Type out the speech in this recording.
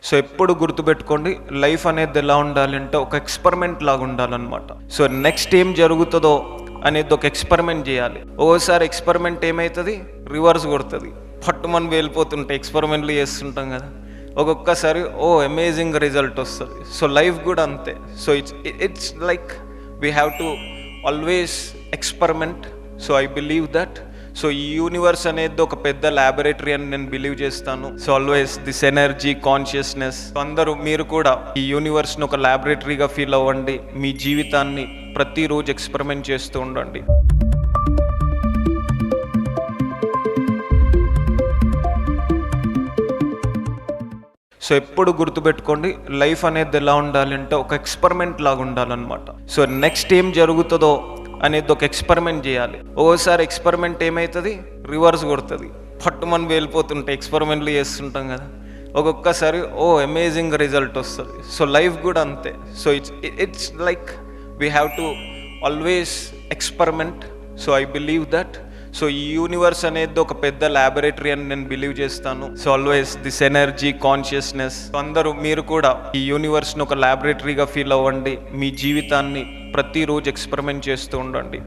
So ఎప్పుడు గుర్తుపెట్టుకోండి, life అనేది ఎలా ఉండాలి అంటే ఒక ఎక్స్పెరిమెంట్ లాగా ఉండాలన్నమాట. సో నెక్స్ట్ ఏం జరుగుతుందో అనేది ఒక ఎక్స్పెరిమెంట్ చేయాలి. ఓసారి ఎక్స్పెరిమెంట్ ఏమవుతుంది, రివర్స్ కొడుతుంది, పట్టు మనం వెళ్ళిపోతుంటే ఎక్స్పెరిమెంట్లు చేస్తుంటాం కదా, ఒక్కొక్కసారి అమేజింగ్ రిజల్ట్ వస్తుంది. సో లైఫ్ కూడా అంతే. So it's like we have to always experiment. So I believe that. So ఈ యూనివర్స్ అనేది ఒక పెద్ద ల్యాబొరేటరీ అని నేను బిలీవ్ చేస్తాను. So always this energy, consciousness, అందరూ మీరు కూడా ఈ యూనివర్స్ని ఒక ల్యాబొరేటరీగా ఫీల్ అవ్వండి. మీ జీవితాన్ని ప్రతిరోజు ఎక్స్పెరిమెంట్ చేస్తూ ఉండండి. సో ఎప్పుడు గుర్తుపెట్టుకోండి, లైఫ్ అనేది ఎలా ఉండాలి అంటే ఒక ఎక్స్పెరిమెంట్ లాగా ఉండాలన్నమాట. సో నెక్స్ట్ ఏం జరుగుతుందో అనేది ఒక ఎక్స్పెరిమెంట్ చేయాలి. ఓసారి ఎక్స్పెరిమెంట్ ఏమవుతుంది, రివర్స్ కొడుతుంది, పట్టు మనం వెళ్ళిపోతుంటే ఎక్స్పెరిమెంట్లు చేస్తుంటాం కదా, ఒక్కొక్కసారి అమేజింగ్ రిజల్ట్ వస్తుంది. సో లైఫ్ కూడా అంతే. So it's like we have to always experiment. So I believe that. So ఈ యూనివర్స్ అనేది ఒక పెద్ద ల్యాబొరేటరీ అని నేను బిలీవ్ చేస్తాను. So always this energy, consciousness, అందరూ మీరు కూడా ఈ యూనివర్స్ని ఒక ల్యాబొరేటరీగా ఫీల్ అవ్వండి. మీ జీవితాన్ని ప్రతిరోజు ఎక్స్పెరిమెంట్ చేస్తూ ఉండండి.